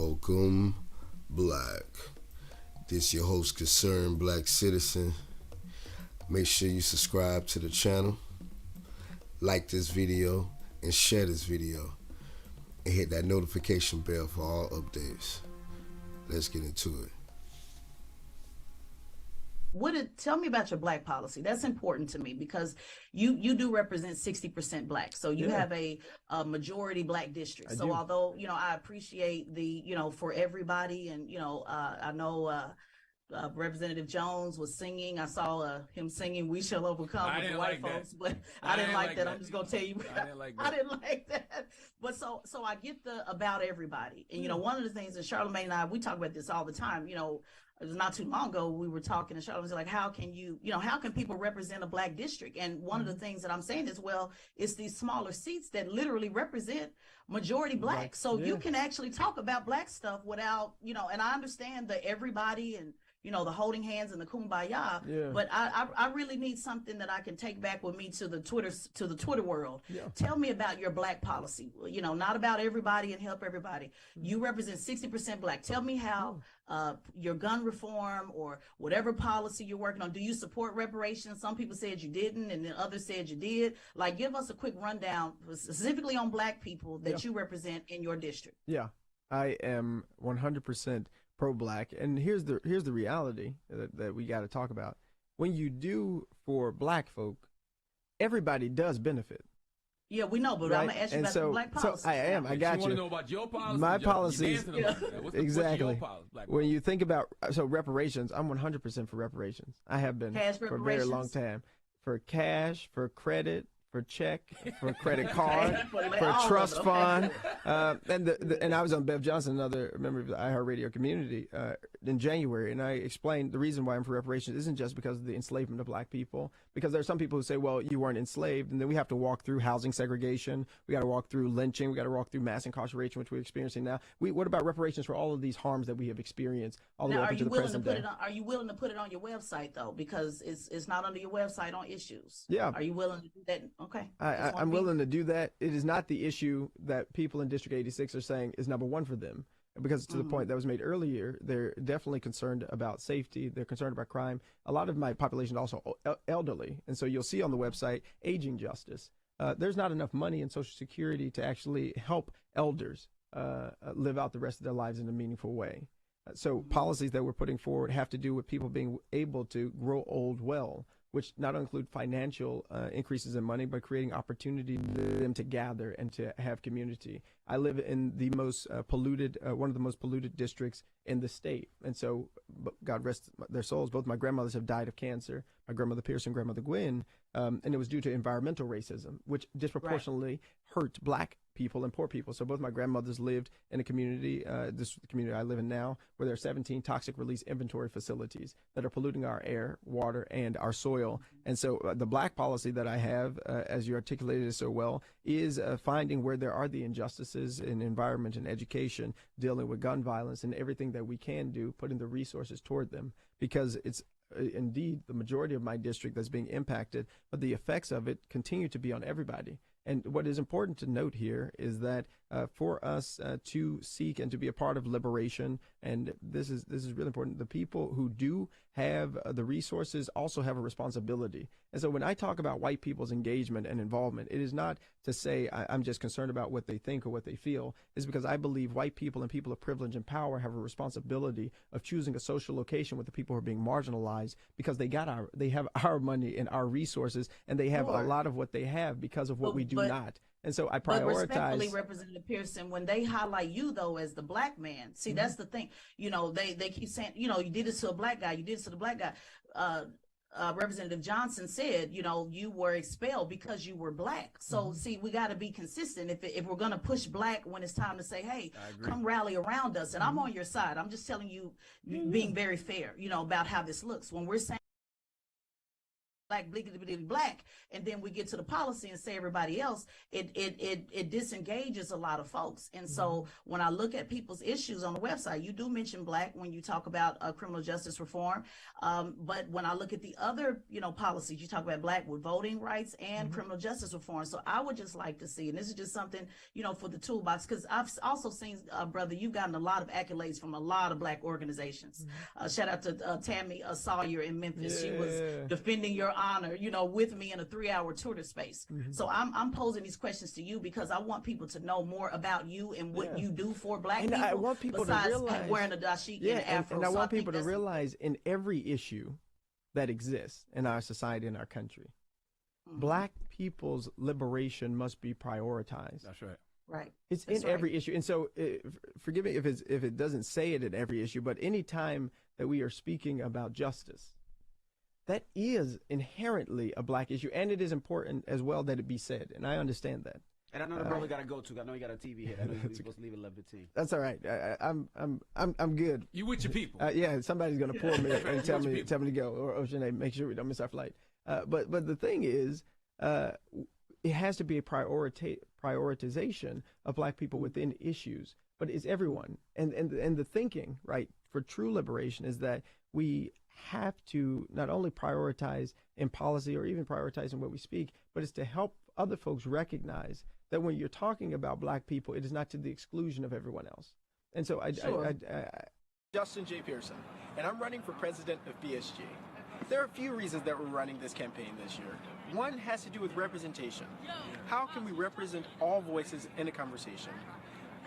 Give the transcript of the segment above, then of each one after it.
Welcome, Black. This your host, Concerned Black Citizen. Make sure you subscribe to the channel, like this video, and share this video, and hit that notification bell for all updates. Let's get into it. Tell me about your black policy. That's important to me because you do represent 60% black. So you have a majority black district. So although, I appreciate the, for everybody, and, I know Representative Jones was singing. I saw him singing "We Shall Overcome" with the white folks, but I didn't like that. I'm just gonna tell you, I didn't like that. But so I get the about everybody, and one of the things that Charlamagne and I, we talk about this all the time. It was not too long ago we were talking, and Charlamagne was like, how can people represent a black district? And one of the things that I'm saying is, well, it's these smaller seats that literally represent majority black. So you can actually talk about black stuff without, and I understand the everybody and the holding hands and the kumbaya, but I really need something that I can take back with me to the Twitter world. Tell me about your black policy, not about everybody and help everybody. You represent 60% black. Tell me how your gun reform or whatever policy you're working on, do you support reparations? Some people said you didn't, and then others said you did. Like, give us a quick rundown specifically on black people that you represent in your district. Yeah, I am 100% pro-black, and here's the reality that we got to talk about. When you do for black folk, everybody does benefit. Yeah, we know, but right? I'm gonna ask you about the black policy. So I got you. Want to know about your policy? My policies, exactly. When you think about reparations, I'm 100% for reparations. I have been for a very long time. For cash, for credit, for check, for credit card, for trust fund, and I was on Bev Johnson, another member of the iHeartRadio community, in January, and I explained the reason why I'm for reparations isn't just because of the enslavement of black people, because there are some people who say, well, you weren't enslaved, and then we have to walk through housing segregation, we got to walk through lynching, we got to walk through mass incarceration, which we're experiencing now. What about reparations for all of these harms that we have experienced all the way up into the present day? Are you willing to put it on your website though, because it's not under your website on issues? Yeah. Are you willing to do that? Okay. I'm willing to do that. It is not the issue that people in District 86 are saying is number one for them, because to the point that was made earlier, they're definitely concerned about safety. They're concerned about crime. A lot of my population is also elderly. And so you'll see on the website, aging justice. There's not enough money in Social Security to actually help elders live out the rest of their lives in a meaningful way. So policies that we're putting forward have to do with people being able to grow old well, which not only include financial increases in money, but creating opportunity for them to gather and to have community. I live in the most polluted, one of the most polluted districts in the state. And so, God rest their souls, both my grandmothers have died of cancer, my grandmother Pearson, grandmother Gwynn, and it was due to environmental racism, which disproportionately hurt black people and poor people. So both my grandmothers lived in a community, this community I live in now, where there are 17 toxic release inventory facilities that are polluting our air, water, and our soil. And so the black policy that I have, as you articulated it so well, is finding where there are the injustices in environment and education, dealing with gun violence, and everything that we can do, putting the resources toward them, because it's indeed the majority of my district that's being impacted, but the effects of it continue to be on everybody. And what is important to note here is that for us to seek and to be a part of liberation, and this is really important, the people who do have the resources also have a responsibility. And so when I talk about white people's engagement and involvement, it is not to say I'm just concerned about what they think or what they feel. It's because I believe white people and people of privilege and power have a responsibility of choosing a social location with the people who are being marginalized, because they have our money and our resources, and they have a lot of what they have because of what we do not. And so I prioritize. But respectfully, Representative Pearson, when they highlight you though as the black man, see, that's the thing. They keep saying, you did this to a black guy, you did this to the black guy. Representative Johnson said, you were expelled because you were black. So see, we got to be consistent. If we're going to push black when it's time to say, hey, come rally around us. And I'm on your side. I'm just telling you, being very fair, about how this looks. When we're saying black, and then we get to the policy and say everybody else, it disengages a lot of folks. And so when I look at people's issues on the website, you do mention black when you talk about criminal justice reform, but when I look at the other policies, you talk about black with voting rights and criminal justice reform. So I would just like to see, and this is just something for the toolbox, because I've also seen, brother, you've gotten a lot of accolades from a lot of black organizations. Shout out to Tammy Sawyer in Memphis. She was defending your honor, with me in a 3-hour Twitter space. So I'm posing these questions to you because I want people to know more about you and what you do for black people. I want people to realize wearing a dashiki and afro. And I want people to realize in every issue that exists in our society, in our country, black people's liberation must be prioritized. That's right. Right. It's in every issue. And so forgive me if it doesn't say it in every issue, but any time that we are speaking about justice, that is inherently a black issue, and it is important as well that it be said, and I understand that. And I know the brother got to go too. I know he got a TV hit. I know he's supposed to leave at 11:15. That's all right. I'm good. You with your people. Yeah, somebody's gonna pull me and tell me to go, or Sinead, make sure we don't miss our flight. But the thing is, it has to be a prioritization of black people within issues. But it's everyone, and the thinking, right, for true liberation is that we have to not only prioritize in policy or even prioritize in what we speak, but it's to help other folks recognize that when you're talking about black people, it is not to the exclusion of everyone else. And so Justin J. Pearson, and I'm running for president of BSG. There are a few reasons that we're running this campaign this year. One has to do with representation. How can we represent all voices in a conversation?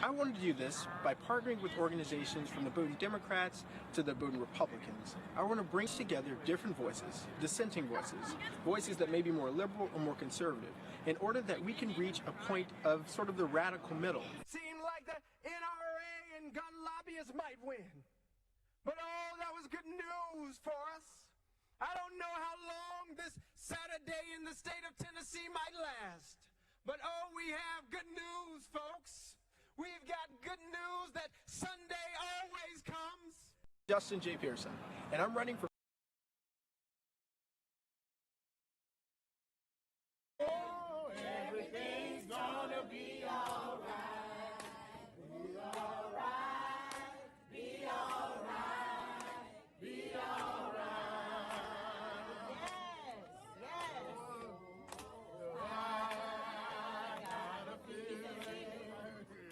I wanted to do this by partnering with organizations from the Bowdoin Democrats to the Bowdoin Republicans. I want to bring together different voices, dissenting voices, voices that may be more liberal or more conservative, in order that we can reach a point of sort of the radical middle. Seemed like the NRA and gun lobbyists might win. But oh, that was good news for us. I don't know how long this Saturday in the state of Tennessee might last. But oh, we have good news, folks. We've got good news that Sunday always comes. Justin J. Pearson, and I'm running for Everything's gonna be all right. Be all right. Be all right. Be all right. Yes. I got a feeling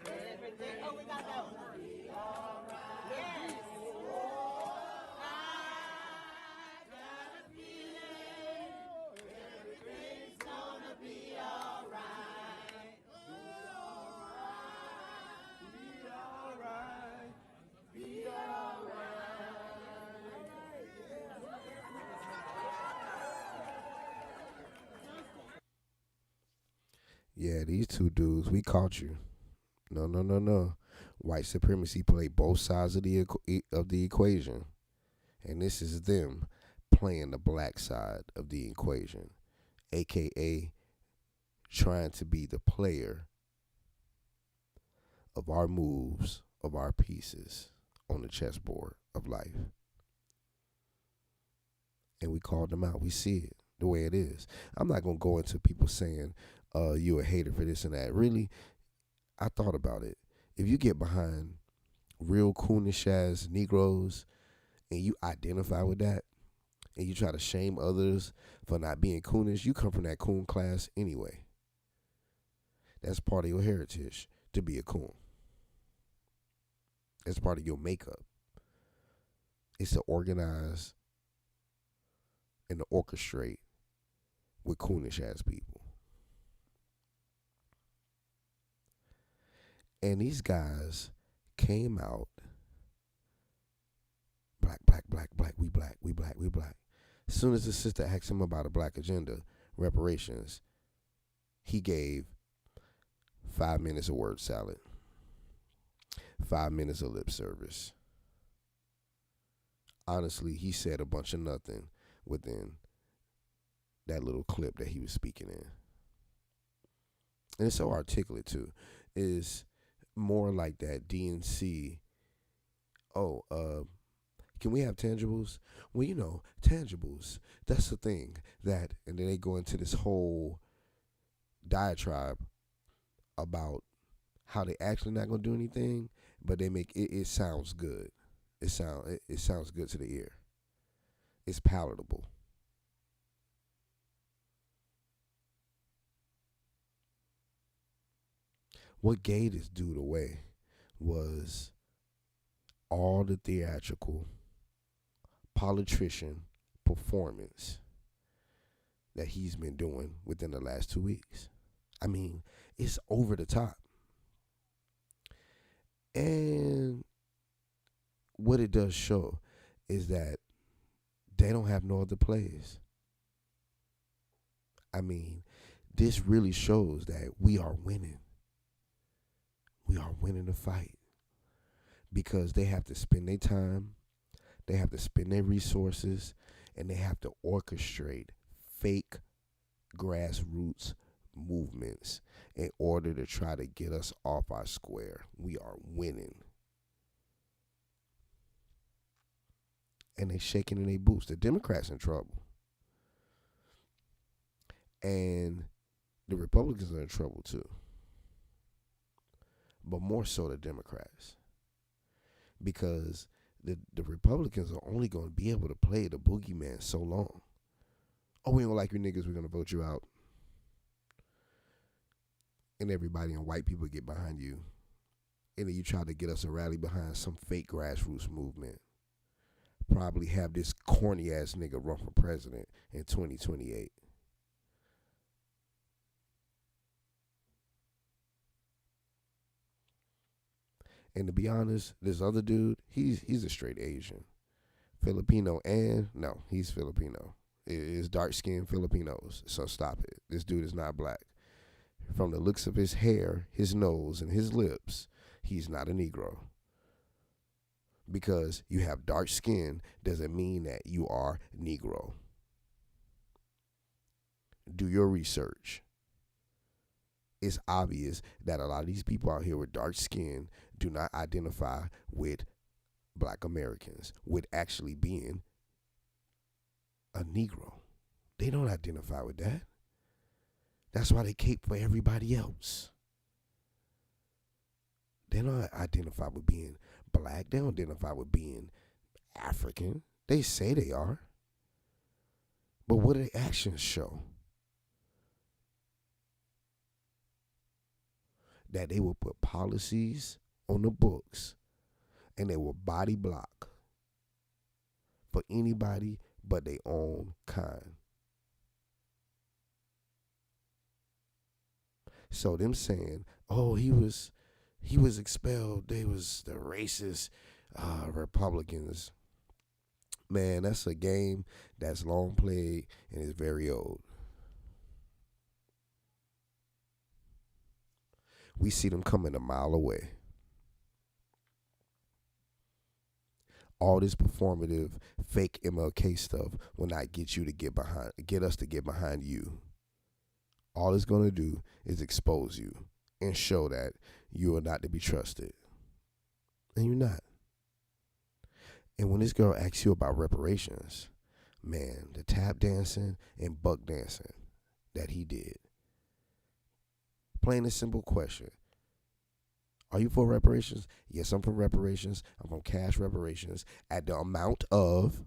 everything. Oh, we got that one. Be all right. Yes. I got a feeling everything's gonna be all right. Be all right. Be all right. Yeah, these two dudes, we caught you. No. White supremacy played both sides of the equation, and this is them playing the black side of the equation, aka trying to be the player of our moves, of our pieces on the chessboard of life. And we called them out. We see it the way it is. I'm not going to go into people saying, you a hater for this and that. Really, I thought about it. If you get behind real coonish ass Negroes and you identify with that and you try to shame others for not being coonish, you come from that coon class anyway. That's part of your heritage to be a coon. That's part of your makeup. It's to organize and to orchestrate with coonish ass people. And these guys came out, black, we black. As soon as the sister asked him about a black agenda, reparations, he gave 5 minutes of word salad, 5 minutes of lip service. Honestly, he said a bunch of nothing within that little clip that he was speaking in. And it's so articulate, too. Is more like that DNC, Can we have tangibles? Well, you know, tangibles. That's the thing that, and then they go into this whole diatribe about how they actually not gonna do anything, but they make it. It sounds good. It sounds good to the ear. It's palatable. What gave this dude away was all the theatrical politician performance that he's been doing within the last 2 weeks. I mean, it's over the top. And what it does show is that they don't have no other plays. I mean, this really shows that we are winning. We are winning the fight because they have to spend their time, they have to spend their resources, and they have to orchestrate fake grassroots movements in order to try to get us off our square. We are winning. And they shaking in their boots. The Democrats in trouble. And the Republicans are in trouble too. But more so the Democrats. Because the Republicans are only going to be able to play the boogeyman so long. Oh, we don't like you niggas, we're going to vote you out. And everybody and white people get behind you. And then you try to get us to rally behind some fake grassroots movement. Probably have this corny ass nigga run for president in 2028. And to be honest, this other dude, he's a straight Asian. Filipino and, no, he's Filipino. It's dark-skinned Filipinos, so stop it. This dude is not black. From the looks of his hair, his nose, and his lips, he's not a Negro. Because you have dark skin doesn't mean that you are Negro. Do your research. It's obvious that a lot of these people out here with dark skin do not identify with black Americans, with actually being a Negro. They don't identify with that. That's why they cape for everybody else. They don't identify with being black. They don't identify with being African. They say they are. But what do their actions show? That they will put policies on the books and they will body block for anybody but their own kind. So them saying, oh, he was expelled, they was the racist Republicans. Man, that's a game that's long played and is very old. We see them coming a mile away. All this performative, fake MLK stuff will not get us to get behind you. All it's going to do is expose you and show that you are not to be trusted. And you're not. And when this girl asks you about reparations, man, the tap dancing and buck dancing that he did. Plain and simple question. Are you for reparations? Yes, I'm for reparations. I'm for cash reparations at the amount of.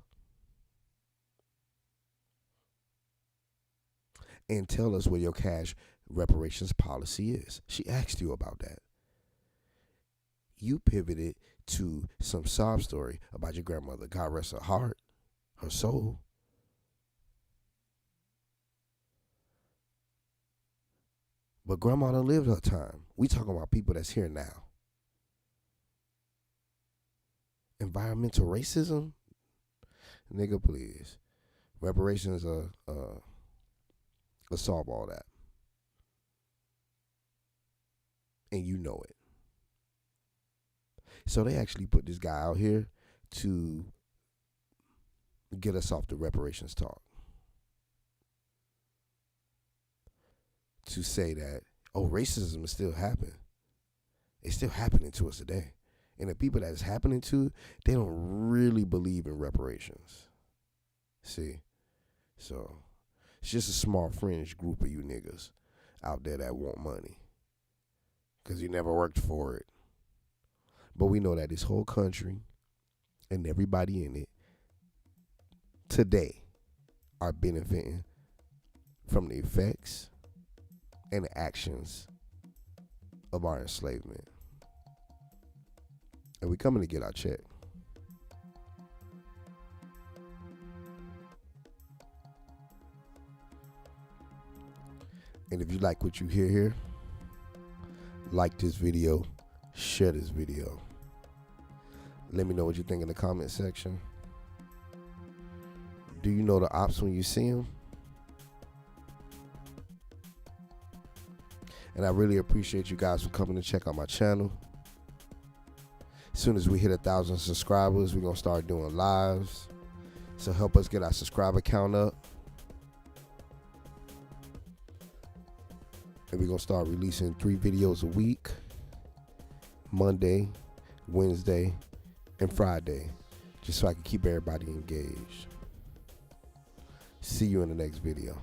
And tell us what your cash reparations policy is. She asked you about that. You pivoted to some sob story about your grandmother. God rest her heart, her soul. But grandma done lived her time. We talking about people that's here now. Environmental racism? Nigga, please. Reparations will solve all that. And you know it. So they actually put this guy out here to get us off the reparations talk. To say that, oh, racism is still happening. It's still happening to us today. And the people that it's happening to, they don't really believe in reparations. See? So, it's just a small fringe group of you niggas out there that want money. Because you never worked for it. But we know that this whole country and everybody in it today are benefiting from the effects and the actions of our enslavement. And we coming to get our check. And if you like what you hear here, like this video, share this video. Let me know what you think in the comment section. Do you know the ops when you see them? And I really appreciate you guys for coming to check out my channel. As soon as we hit 1,000 subscribers, we're going to start doing lives. So help us get our subscriber count up. And we're going to start releasing 3 videos a week. Monday, Wednesday, and Friday. Just so I can keep everybody engaged. See you in the next video.